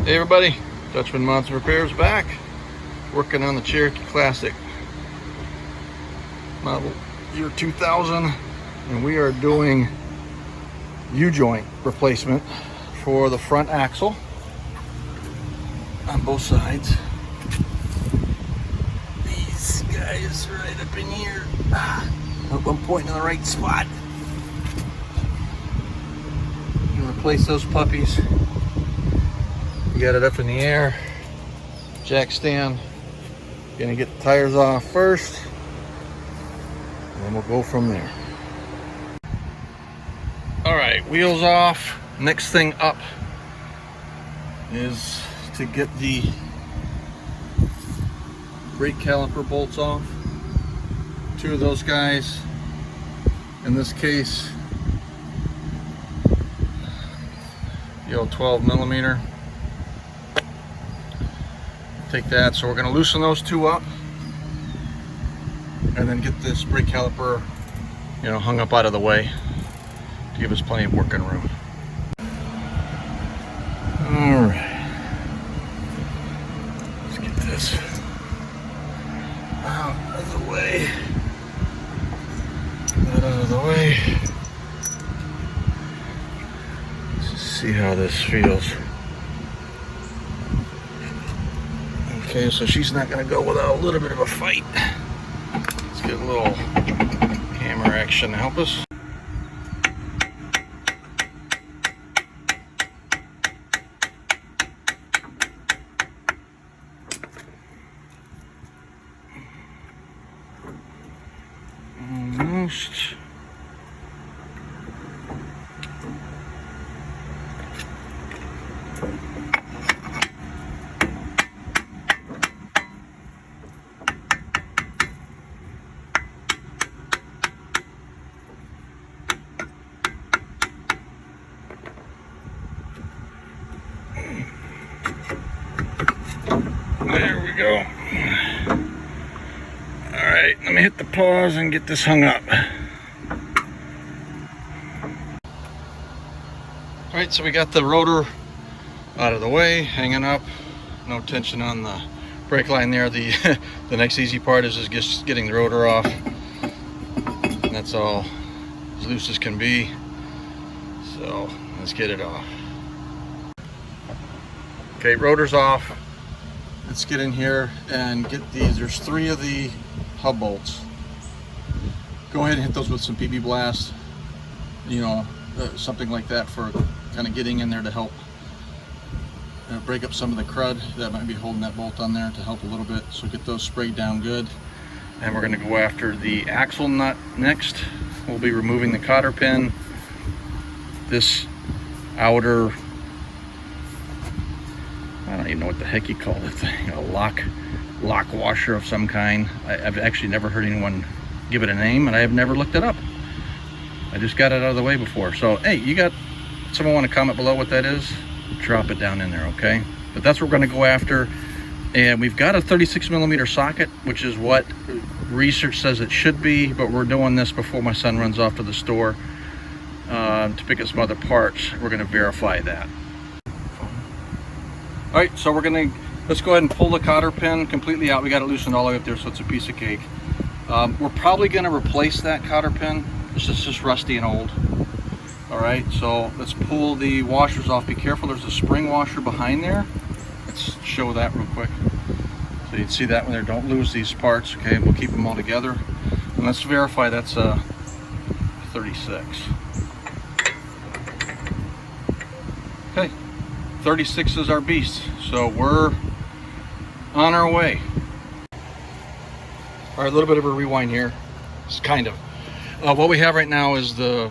Hey everybody, Dutchman Mods Repairs back, working on the Cherokee Classic model year 2000, and we are doing U-joint replacement for the front axle on both sides. These guys right up in here. Hope I'm pointing in the right spot. You can replace those puppies. You got it up in the air, jack stand. Gonna get the tires off first, and then we'll go from there. All right, wheels off. Next thing up is to get the brake caliper bolts off. Two of those guys. In this case, the old 12mm. Take that, so we're going to loosen those two up and then get this brake caliper, hung up out of the way to give us plenty of working room. All right, let's get this out of the way. That out of the way. Let's just see how this feels. Okay, so she's not going to go without a little bit of a fight. Let's get a little hammer action to help us. Almost. There we go. All right, let me hit the pause and get this hung up. All right, so we got the rotor out of the way, hanging up. No tension on the brake line there. The next easy part is just getting the rotor off. And that's all as loose as can be. So let's get it off. Okay, rotor's off. Let's get in here and get these. There's 3 of the hub bolts. Go ahead and hit those with some PB Blast, something like that, for kind of getting in there to help break up some of the crud that might be holding that bolt on there, to help a little bit. So get those sprayed down good. And we're going to go after the axle nut next. We'll be removing the cotter pin, this outer, I don't even know what the heck you call that thing, a lock washer of some kind. I've actually never heard anyone give it a name, and I have never looked it up. I just got it out of the way before. So hey, someone want to comment below what that is? Drop it down in there, okay? But that's what we're going to go after. And we've got a 36mm socket, which is what research says it should be, but we're doing this before my son runs off to the store to pick up some other parts. We're going to verify that. All right, so let's go ahead and pull the cotter pin completely out. We got it loosened all the way up there, so it's a piece of cake. We're probably going to replace that cotter pin. It's just rusty and old. All right, so let's pull the washers off. Be careful, there's a spring washer behind there. Let's show that real quick. So you can see that one there. Don't lose these parts, okay? We'll keep them all together. And let's verify that's a 36. Okay. 36 is our beast, so we're on our way. All right, a little bit of a rewind here. It's kind of what we have right now is the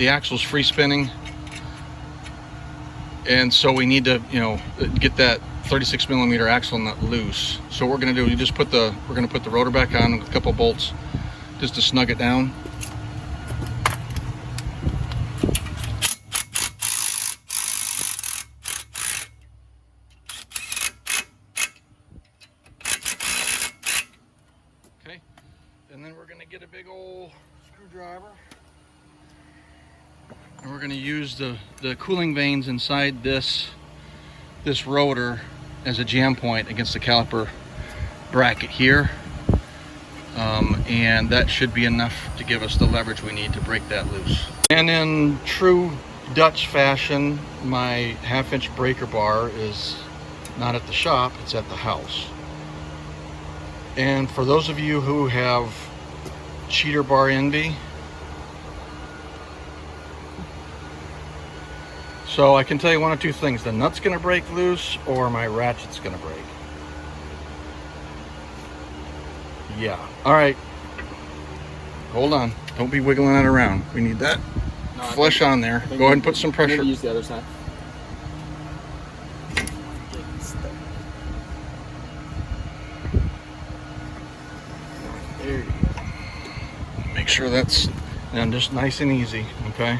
axle's free spinning, and so we need to get that 36mm axle nut loose. So what we're going to do, we're going to put the rotor back on with a couple bolts just to snug it down. Okay, and then we're going to get a big old screwdriver, and we're going to use the cooling vanes inside this this rotor as a jam point against the caliper bracket here, and that should be enough to give us the leverage we need to break that loose. And in true Dutch fashion, my 1/2-inch breaker bar is not at the shop, it's at the house. And for those of you who have cheater bar envy, so I can tell you one of two things: the nut's gonna break loose or my ratchet's gonna break. Yeah, all right, hold on, don't be wiggling it around. We need that flush on there. Go ahead and put some pressure. Use the other side. There you go. Make sure that's and just nice and easy, okay?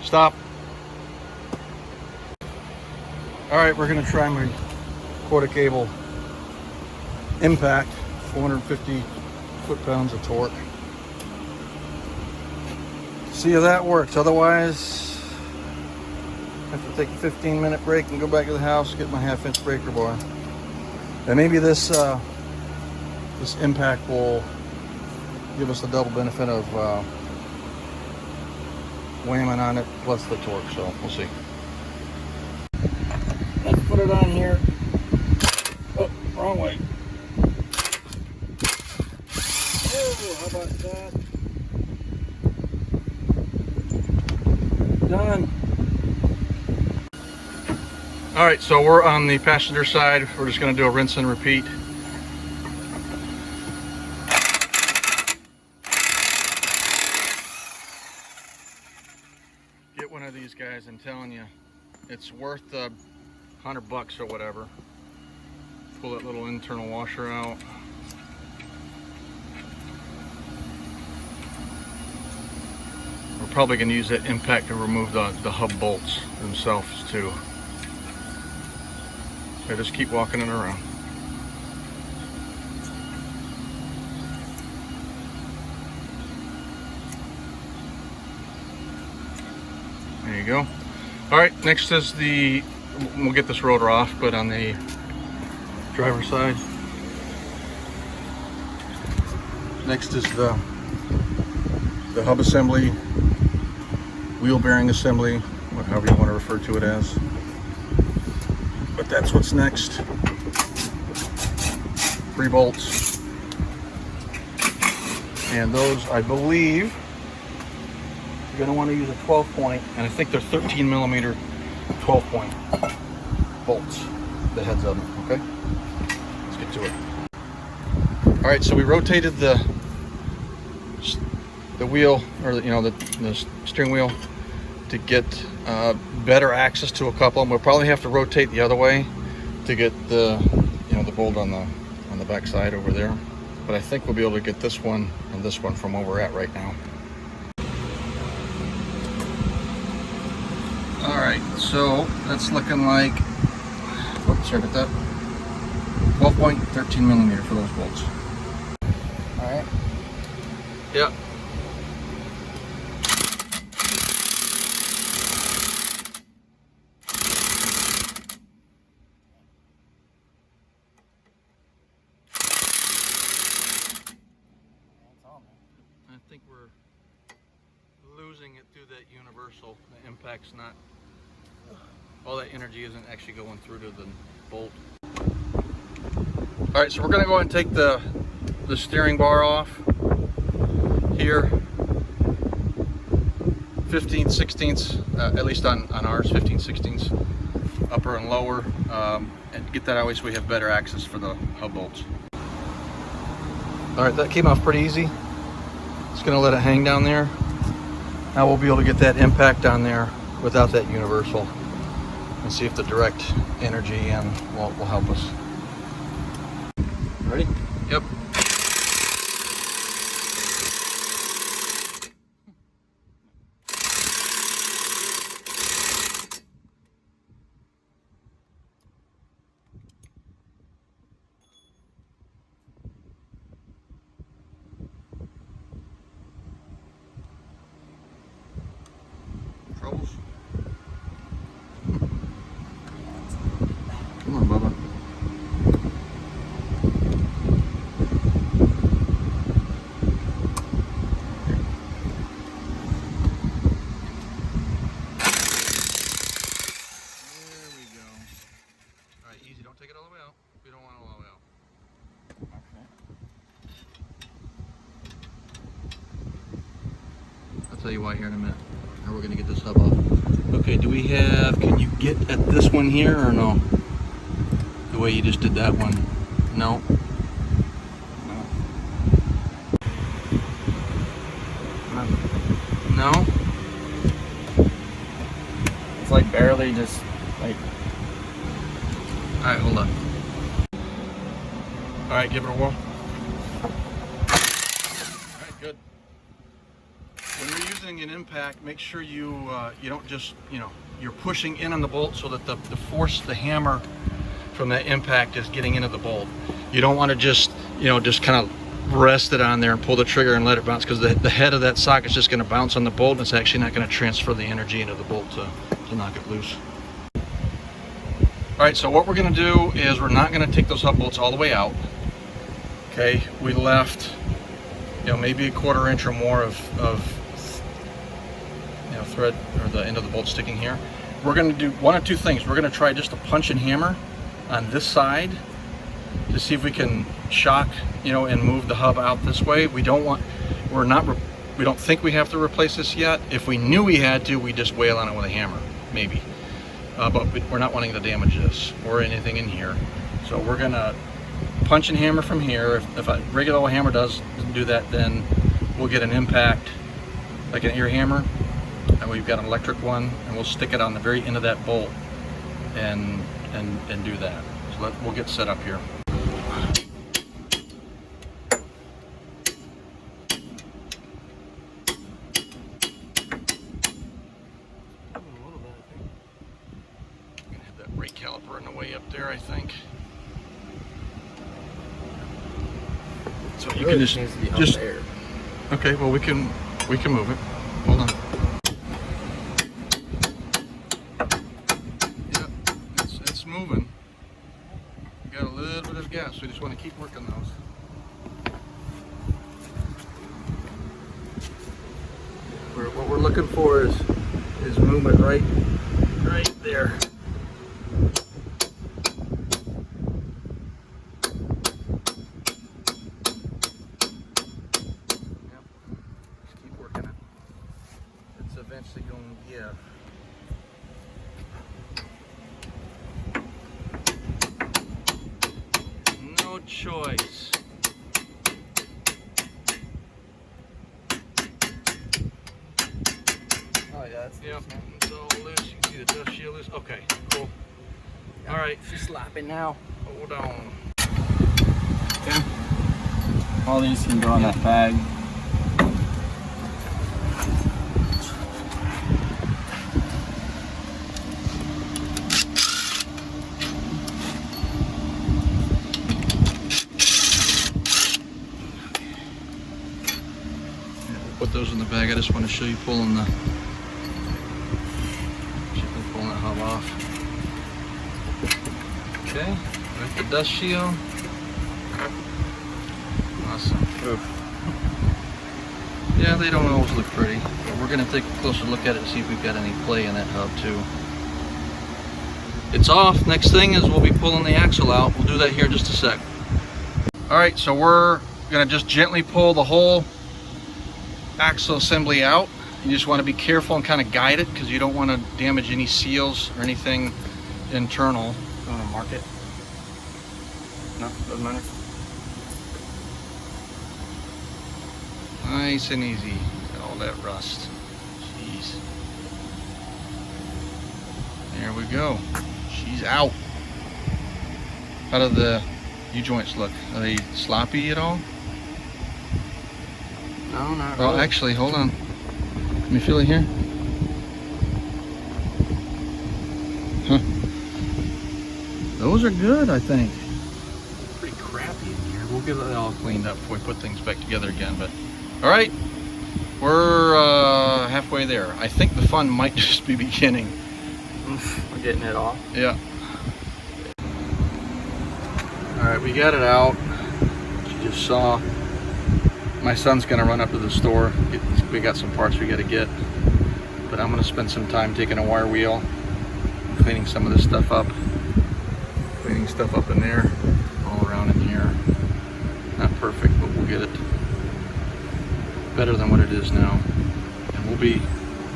Stop. All right, we're gonna try my quarter cable impact, 450 foot-pounds of torque. See how that works. Otherwise, I have to take a 15-minute break and go back to the house, get my 1/2-inch breaker bar. And maybe this this impact will give us the double benefit of whamming on it plus the torque. So we'll see. Let's put it on here. Oh, wrong way. Oh, how about that? Done. All right, so we're on the passenger side. We're just going to do a rinse and repeat. Get one of these guys, I'm telling you, it's worth the $100 or whatever. Pull that little internal washer out. We're probably going to use that impact to remove the hub bolts themselves too. So just keep walking it around. There you go. All right, next is we'll get this rotor off, but on the driver's side. Next is the hub assembly, wheel bearing assembly, however you want to refer to it as. But that's what's next. 3 bolts. And those, I believe, you're going to want to use a 12 point, and I think they're 13 millimeter 12 point bolts, the heads of them, okay? Let's get to it. All right, so we rotated the wheel, or the steering wheel, to get better access to a couple. And we'll probably have to rotate the other way to get the bolt on the back side over there. But I think we'll be able to get this one and this one from where we're at right now. All right, so that's looking like, oops, sorry about that, 12 point, 13 millimeter for those bolts. All right. Yep. I think we're losing it through that universal. The impact's not, all that energy isn't actually going through to the bolt. All right, so we're gonna go ahead and take the steering bar off here. 15/16, at least on ours, 15/16 upper and lower, and get that out of the way so we have better access for the hub bolts. All right, that came off pretty easy. Just gonna let it hang down there. Now we'll be able to get that impact on there without that universal and see if the direct energy in will help us. Ready? Yep. tell you why here in a minute. Now we're gonna get this hub off. Okay, do we have, can you get at this one here or no? The way you just did that one? No? No? No? It's like barely just like. Alright, hold on. Alright, give it a whirl. Alright, good. When you're using an impact, make sure you you don't just, you're pushing in on the bolt so that the force, the hammer from that impact is getting into the bolt. You don't want to just, just kind of rest it on there and pull the trigger and let it bounce, because the head of that socket is just going to bounce on the bolt and it's actually not going to transfer the energy into the bolt to knock it loose. All right, so what we're going to do is we're not going to take those hub bolts all the way out. Okay, we left, maybe a 1/4 inch or more of thread, or the end of the bolt sticking here. We're going to do one of two things. We're going to try just a punch and hammer on this side to see if we can shock, and move the hub out this way. We don't think we have to replace this yet. If we knew we had to, we just wail on it with a hammer, maybe. But we're not wanting to damage this or anything in here. So we're gonna punch and hammer from here. If a regular old hammer doesn't do that, then we'll get an impact, like an ear hammer, and we've got an electric one, and we'll stick it on the very end of that bolt and do that. So we'll get set up here. Brake caliper in the way up there, I think. So you really can needs to be up just there. Okay, well we can move it. Hold on. Yep, it's moving. We got a little bit of gas. We just want to keep working those. What we're looking for is movement right there. Eventually going to give. No choice. Oh yeah, that's yep. It's all loose. You can see the dust shield loose. Okay, cool. All right. She's slapping now. Hold on. Okay. All these can go in that bag. Put those in the bag. I just want to show you pulling the hub off. Okay, got the dust shield. Awesome. Oof. Yeah, they don't always look pretty, but we're going to take a closer look at it and see if we've got any play in that hub too. It's off. Next thing is we'll be pulling the axle out. We'll do that here in just a sec. All right, so we're going to just gently pull the whole axle assembly out. You just want to be careful and kind of guide it, because you don't want to damage any seals or anything internal. You want to mark it? No, doesn't matter. Nice and easy. All that rust. Jeez. There we go. She's out. How do the U-joints look? Are they sloppy at all? No, not Well, really. actually, hold on. Let me feel it here. Huh. Those are good, I think. Pretty crappy in here. We'll get it all cleaned up before we put things back together again. But all right, we're halfway there. I think the fun might just be beginning. We're getting it off. Yeah. All right, we got it out. You just saw. My son's gonna run up to the store. We got some parts we gotta get, but I'm gonna spend some time taking a wire wheel, cleaning some of this stuff up, cleaning stuff up in there, all around in here. Not perfect, but we'll get it better than what it is now. And we'll be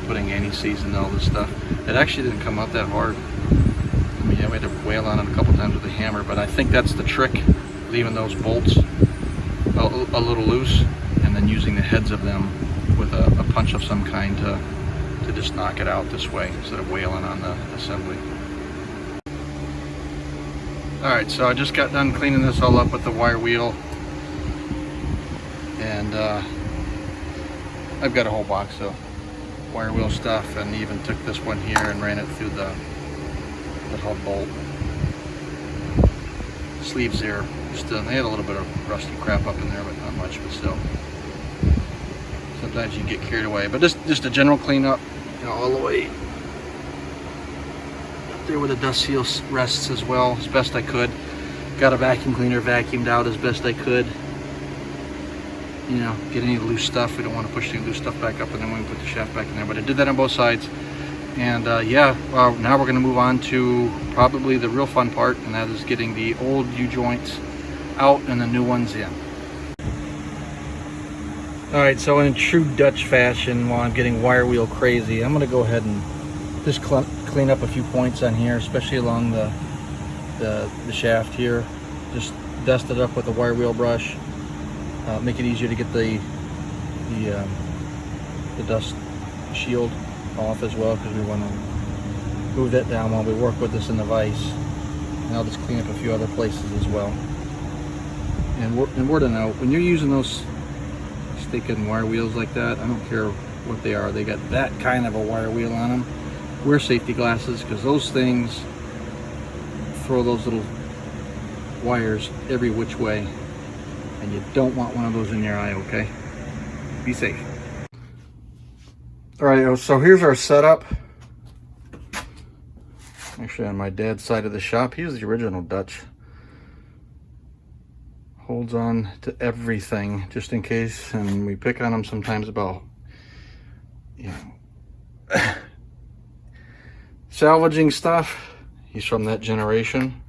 putting anti-seize into all this stuff. It actually didn't come out that hard. I mean, yeah, we had to wail on it a couple times with the hammer, but I think that's the trick, leaving those bolts a little loose and then using the heads of them with a punch of some kind to just knock it out this way instead of wailing on the assembly. Alright, so I just got done cleaning this all up with the wire wheel, and I've got a whole box of wire wheel stuff, and even took this one here and ran it through the hub bolt. Sleeves there, still, they had a little bit of rusty crap up in there, but not much, but still. Sometimes you get carried away, but just a general cleanup, you know, all the way up there where the dust seal rests as well, as best I could. Got a vacuum cleaner, vacuumed out as best I could. You know, get any loose stuff. We don't want to push any loose stuff back up, and then we put the shaft back in there. But I did that on both sides. And yeah, now we're going to move on to probably the real fun part, and that is getting the old U-joints out and the new ones in. Alright, so in true Dutch fashion, while I'm getting wire wheel crazy, I'm going to go ahead and just clean up a few points on here, especially along the shaft here. Just dust it up with a wire wheel brush. Make it easier to get the dust shield off as well, because we want to move that down while we work with this in the vise. And I'll just clean up a few other places as well. And word to know, when you're using those sticking wire wheels like that, I don't care what they are, they got that kind of a wire wheel on them, wear safety glasses, because those things throw those little wires every which way, and you don't want one of those in your eye, okay? Be safe. All right, so here's our setup. Actually, on my dad's side of the shop, he was the original Dutch. Holds on to everything just in case, and we pick on him sometimes about, you know, salvaging stuff. He's from that generation,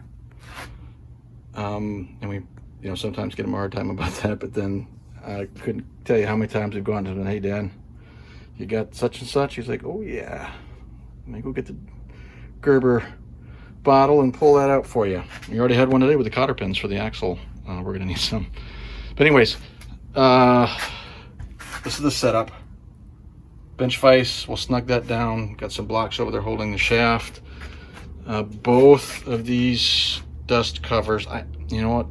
and we, you know, sometimes give him a hard time about that. But then I couldn't tell you how many times we've gone to him, hey Dad, you got such and such? He's like, oh yeah, let me go get the Gerber bottle and pull that out for you. We already had one today with the cotter pins for the axle. We're gonna need some. But anyways, this is the setup. Bench vise, we'll snug that down. Got some blocks over there holding the shaft. Both of these dust covers, you know what?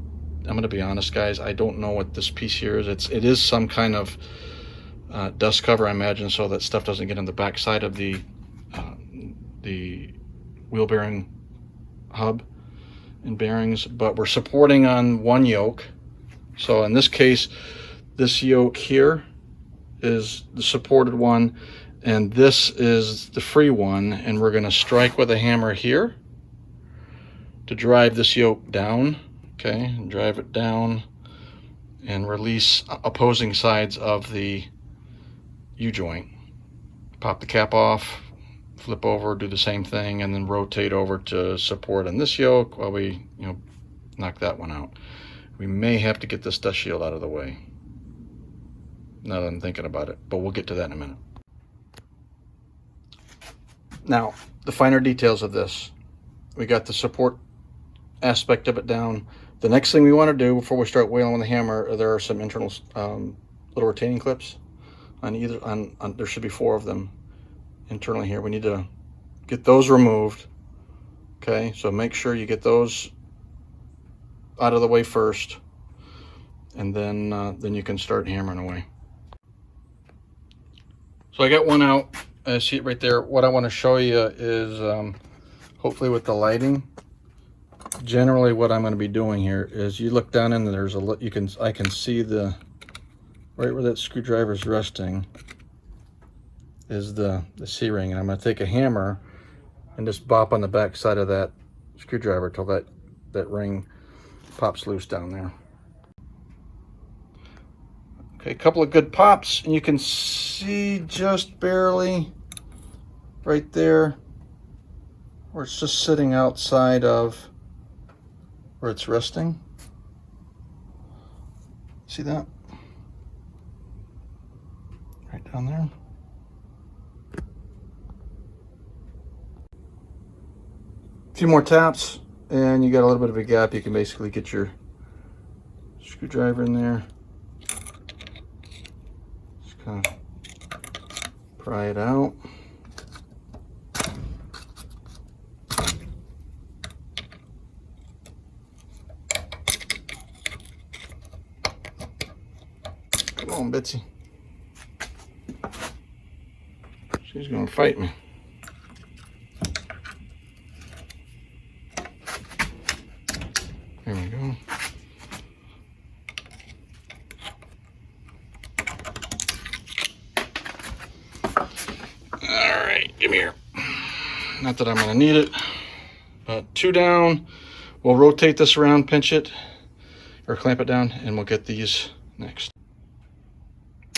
I'm gonna be honest, guys. I don't know what this piece here is. It is some kind of dust cover, I imagine, so that stuff doesn't get on the back side of the wheel bearing hub and bearings. But we're supporting on one yoke. So in this case, this yoke here is the supported one, and this is the free one, and we're going to strike with a hammer here to drive this yoke down. Okay, and drive it down and release opposing sides of the U-joint. Pop the cap off, flip over, do the same thing, and then rotate over to support on this yoke while we, you know, knock that one out. We may have to get this dust shield out of the way, now that I'm thinking about it, but we'll get to that in a minute. Now, the finer details of this. We got the support aspect of it down. The next thing we want to do before we start wailing with the hammer, there are some internal little retaining clips on either, there should be 4 of them internally here. We need to get those removed. Okay, so make sure you get those out of the way first, and then you can start hammering away. So I got one out. I see it right there. What I want to show you is, hopefully with the lighting, generally what I'm going to be doing here is you look down in there, I can see the right where that screwdriver is resting is the C-ring, and I'm going to take a hammer and just bop on the back side of that screwdriver till that ring pops loose down there. Okay, a couple of good pops, and you can see just barely right there where it's just sitting outside of where it's resting. See that? Right down there. few more taps and you got a little bit of a gap. You can basically get your screwdriver in there. Just kind of pry it out. Come on, Betsy. She's gonna fight me. There we go. All right, give me here. Not that I'm gonna need it, but 2 down. We'll rotate this around, pinch it, or clamp it down, and we'll get these next.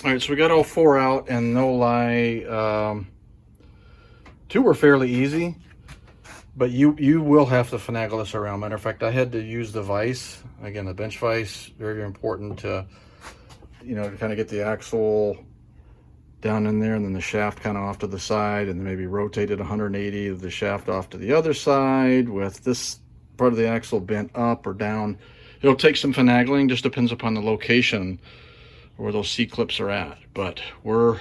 All right, so we got all 4 out, and no lie, 2 were fairly easy, but you will have to finagle this around. Matter of fact, I had to use the vise. Again, the bench vise, very, very important to, you know, to kind of get the axle down in there, and then the shaft kind of off to the side, and then maybe rotate it 180 of the shaft off to the other side with this part of the axle bent up or down. It'll take some finagling, just depends upon the location where those C-clips are at, but we're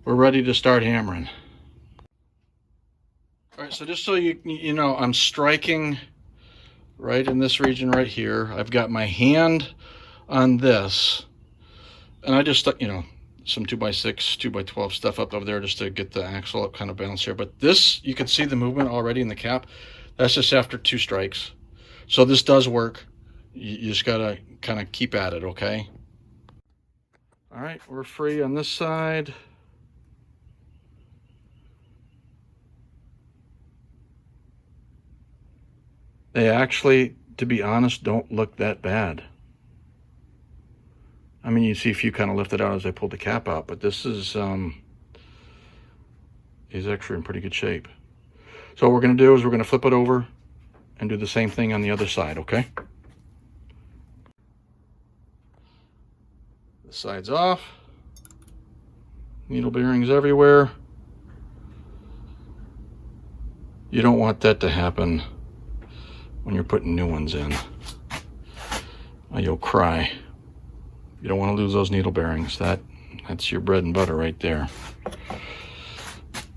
ready to start hammering. All right, so just so you know, I'm striking right in this region right here. I've got my hand on this, and I just stuck, you know, some 2x6, 2x12 stuff up over there just to get the axle up kind of balanced here. But this, you can see the movement already in the cap. That's just after 2 strikes. So this does work. You just gotta kind of keep at it, okay? All right, we're free on this side. They actually, to be honest, don't look that bad. I mean, you see a few kind of lifted out as I pulled the cap out, but this is actually in pretty good shape. So what we're gonna do is we're gonna flip it over and do the same thing on the other side, okay? The side's off. Needle bearings everywhere. You don't want that to happen when you're putting new ones in. You'll cry. You don't want to lose those needle bearings. That's your bread and butter right there.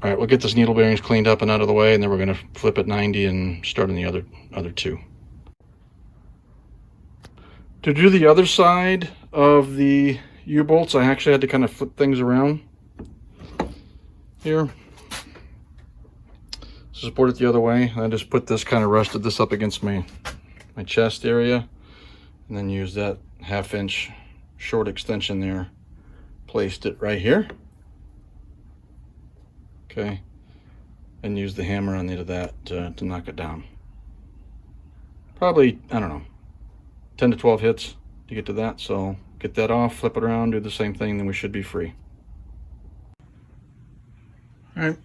All right, we'll get this needle bearings cleaned up and out of the way, and then we're going to flip at 90 and start on the other 2. To do the other side of the U-bolts, I actually had to kind of flip things around here. Support it the other way. I just put this, kind of rested this up against my chest area, and then use that 1/2 inch short extension there. Placed it right here. Okay, and use the hammer on the end of that to knock it down. Probably, I don't know, 10 to 12 hits to get to that. So get that off, flip it around, do the same thing, then we should be free. All right,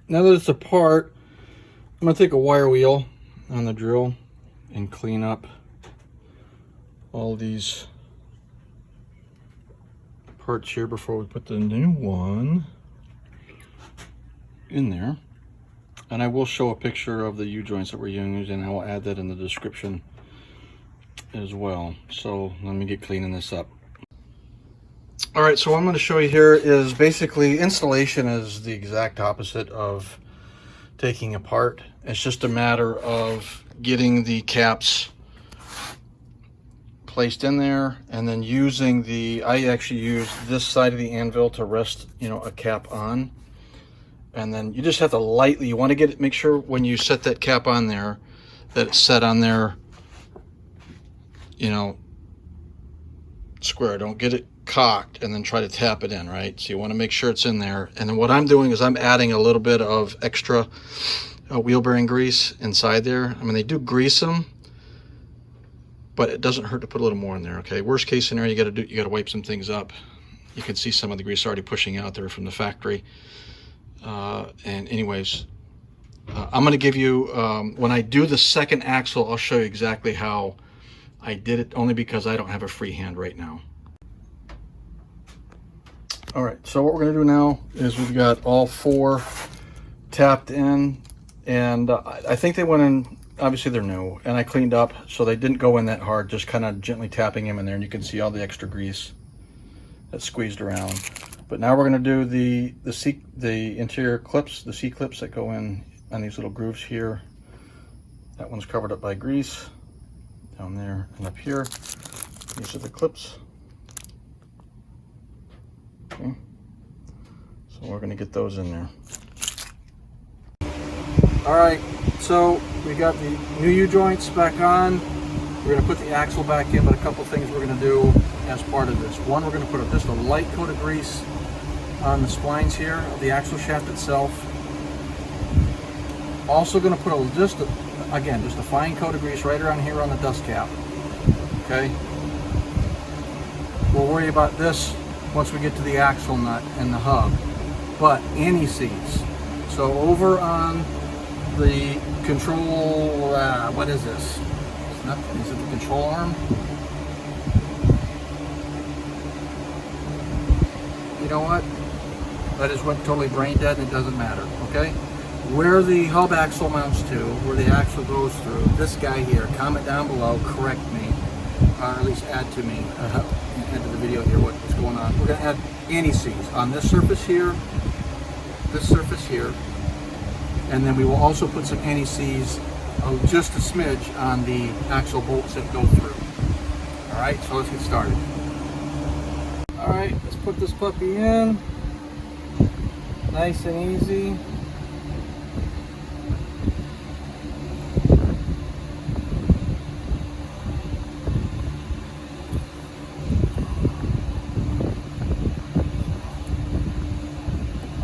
now that it's apart, I'm gonna take a wire wheel on the drill and clean up all these parts here before we put the new one in there. And I will show a picture of the U-joints that we're using, and I will add that in the description as well. So let me get cleaning this up. All right, so what I'm going to show you here is basically installation is the exact opposite of taking apart. It's just a matter of getting the caps placed in there, and then using I actually use this side of the anvil to rest, you know, a cap on. And then you just have to lightly, you want to get it, make sure when you set that cap on there that it's set on there, you know, square. Don't get it cocked and then try to tap it in, right? So you want to make sure it's in there. And then what I'm doing is I'm adding a little bit of extra wheel bearing grease inside there. I mean, they do grease them, but it doesn't hurt to put a little more in there, okay? Worst case scenario, you got to wipe some things up. You can see some of the grease already pushing out there from the factory. And anyways, I'm going to give you, when I do the second axle, I'll show you exactly how I did it, only because I don't have a free hand right now. All right, so what we're going to do now is we've got all 4 tapped in, And I think they went in, obviously they're new, and I cleaned up, so they didn't go in that hard, just kind of gently tapping them in there, and you can see all the extra grease that's squeezed around. But now we're going to do the interior clips, the C-clips that go in on these little grooves here. That one's covered up by grease down there and up here. These are the clips. Okay. So we're going to get those in there. All right, so we got the new U-joints back on. We're going to put the axle back in, but a couple things we're going to do as part of this. One, we're going to put just a light coat of grease on the splines here of the axle shaft itself. Also going to put just a fine coat of grease right around here on the dust cap. Okay. We'll worry about this once we get to the axle nut and the hub. But anti-seize. So over on the control, what is this? Is it the control arm? You know what? That just went totally brain dead and it doesn't matter, okay? Where the hub axle mounts to, where the axle goes through, this guy here, comment down below, correct me, or at least add to me, add to the video here what's going on. We're gonna add anti-seize on this surface here, and then we will also put some anti-seize, just a smidge on the axle bolts that go through. All right, so let's get started. All right, let's put this puppy in. Nice and easy.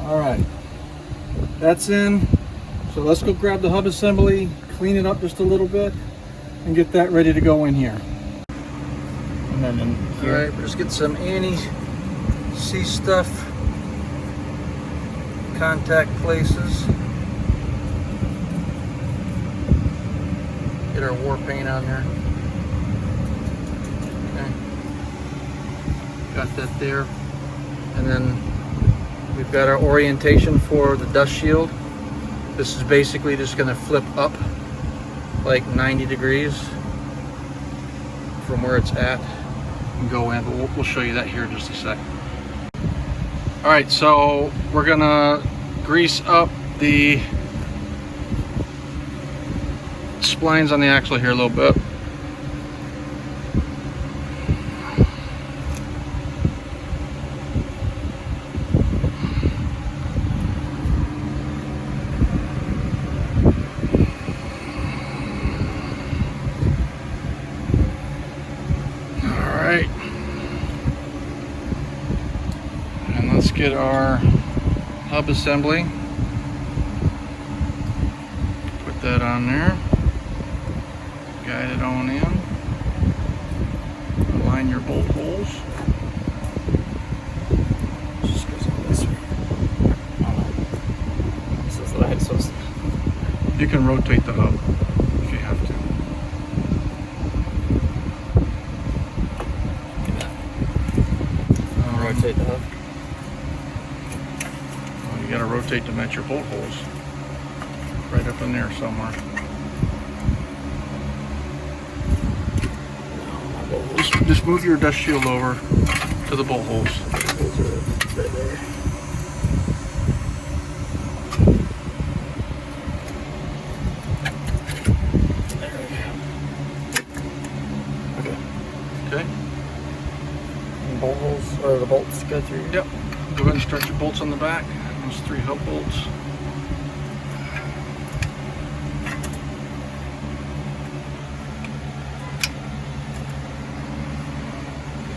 All right, that's in. So let's go grab the hub assembly, clean it up just a little bit, and get that ready to go in here. And then in here. All right, we'll just get some anti-seize stuff. Contact places. Get our war paint on there. Okay. Got that there. And then we've got our orientation for the dust shield. This is basically just going to flip up like 90 degrees from where it's at and go in, but we'll show you that here in just a sec. All right, so we're gonna grease up the splines on the axle here a little bit. Get our hub assembly, put that on there, guide it on in, align your bolt holes. Just goes on this way. This is the way it's supposed to. You can rotate the hub if you have to. Rotate the hub. You gotta rotate to match your bolt holes. Right up in there somewhere. Just move your dust shield over to the bolt holes. Those are right there. There we go. Okay. And bolt holes, or the bolts go through? Yep. Go ahead and stretch your bolts on the back. Those 3 hub bolts.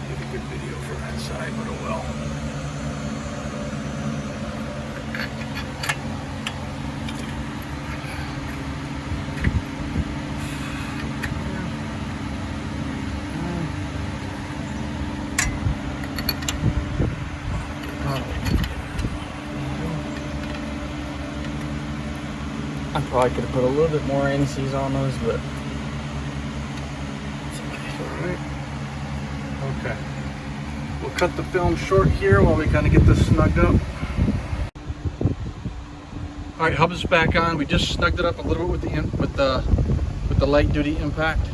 Get a good video from that side, but oh well. I probably could have put a little bit more anti-seize on those, but it's okay. Alright. Okay. We'll cut the film short here while we kind of get this snugged up. All right, hub is back on. We just snugged it up a little bit with the light duty impact.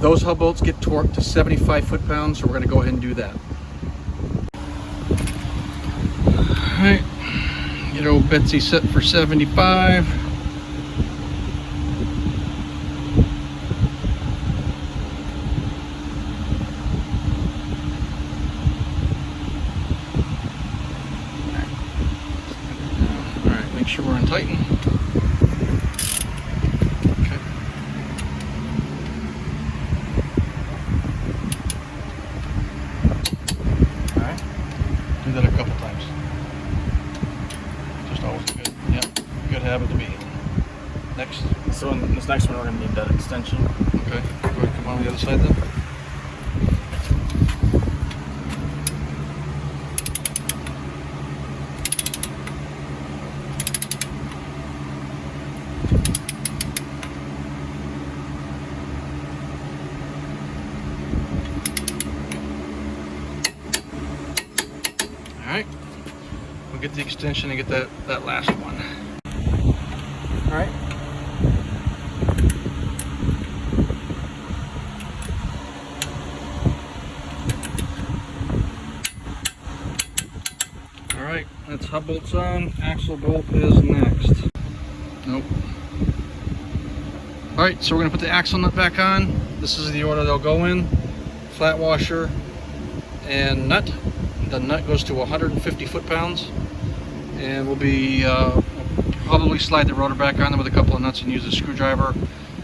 Those hub bolts get torqued to 75 foot-pounds, so we're going to go ahead and do that. All right, get old Betsy set for 75. All right, make sure we're in tighten. Okay. All right, do that a couple times. Just always a good habit to be in. Next. So in this next one, we're going to need that extension. Okay, go ahead, come on the other side then. All right, we'll get the extension and get that last one. All right. All right, that's hub bolts on. Axle bolt is next. Nope. All right, so we're gonna put the axle nut back on. This is the order they'll go in: flat washer and nut. The nut goes to 150 foot-pounds, and we'll be probably slide the rotor back on there with a couple of nuts and use a screwdriver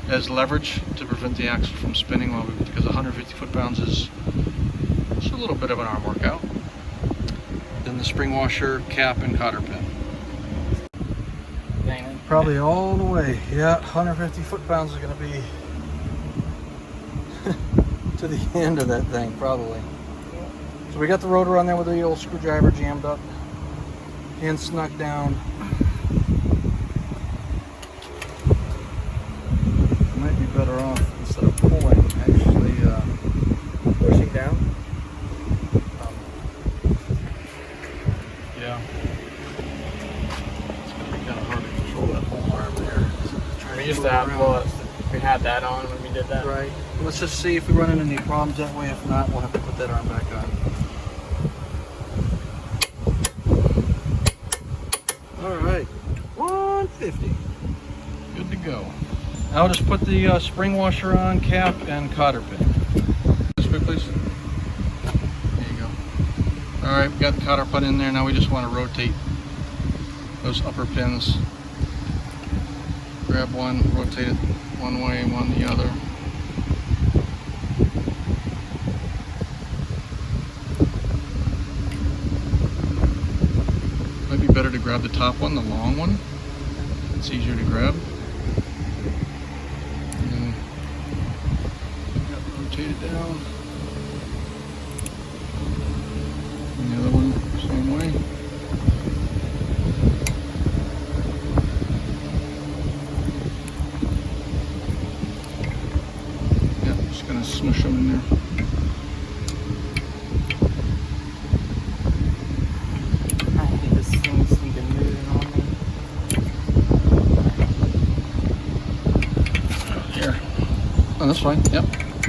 as leverage to prevent the axle from spinning because 150 foot-pounds is just a little bit of an arm workout. Then the spring washer, cap, and cotter pin. Probably all the way. Yeah, 150 foot-pounds is going to be to the end of that thing, probably. So we got the rotor on there with the old screwdriver jammed up and snuck down. Might be better off instead of pulling, actually pushing down. Yeah. It's going to be kind of hard to control that whole arm there. We used to have, we had that on when we did that. Right. Let's just see if we run into any problems that way. If not, we'll have to put that arm back on. All right, 150. Good to go. Now just put the spring washer on, cap, and cotter pin. This way, please. There you go. All right, we got the cotter pin in there. Now we just want to rotate those upper pins. Grab one, rotate it one way, one the other. Might be better to grab the top one, the long one. It's easier to grab. And then rotate it down. And the other one, same way. Yeah, just gonna smush them in there. Oh, that's fine. Yep.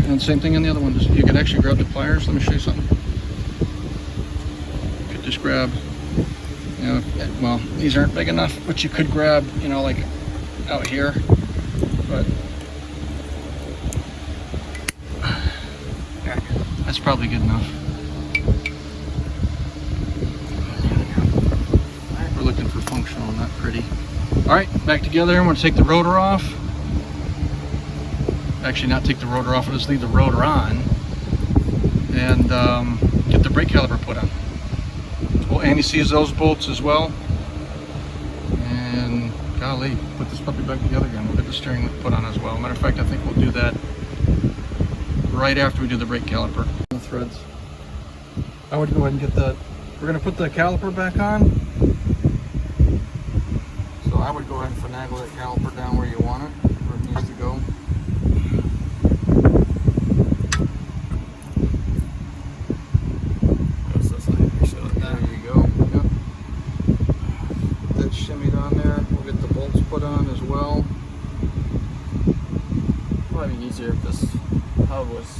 And same thing on the other one. You can actually grab the pliers. Let me show you something. You could just grab, you know, well, these aren't big enough, but you could grab, you know, like out here. But that's probably good enough. We're looking for functional, not pretty. All right, back together. I'm going to take the rotor off. Actually, not take the rotor off, just leave the rotor on and get the brake caliper put on. Well, Andy sees those bolts as well, and golly, put this puppy back together again. We'll get the steering put on as well. Matter of fact, I think we'll do that right after we do the brake caliper. The threads. I would go ahead and get the, we're going to put the caliper back on, so I would go ahead and finagle that caliper down where you want it, where it needs to go. Shimmy put on as well. Probably be easier if this hub was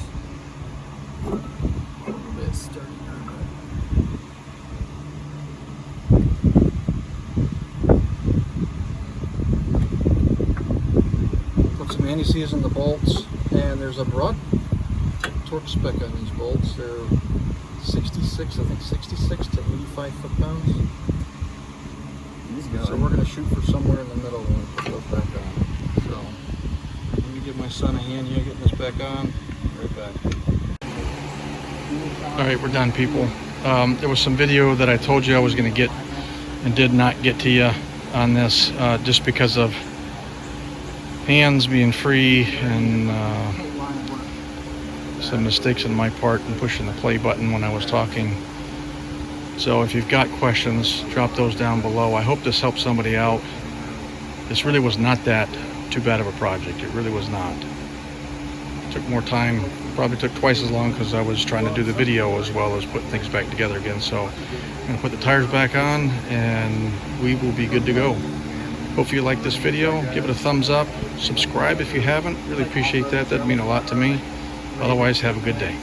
a little bit sturdier. Put some anti-seize in the bolts, and there's a broad torque spec on these bolts. They're 66, I think 66 to 85 foot-pounds. So we're going to shoot for somewhere in the middle when we put those back on. So let me give my son a hand here getting this back on. Right back. All right, we're done, people. There was some video that I told you I was going to get and did not get to you on this just because of hands being free and some mistakes on my part in pushing the play button when I was talking. So if you've got questions, drop those down below. I hope this helps somebody out. This really was not that too bad of a project. It really was not. It took more time, probably took twice as long because I was trying to do the video as well as put things back together again. So I'm gonna put the tires back on and we will be good to go. Hope you like this video. Give it a thumbs up. Subscribe if you haven't. Really appreciate that. That'd mean a lot to me. Otherwise, have a good day.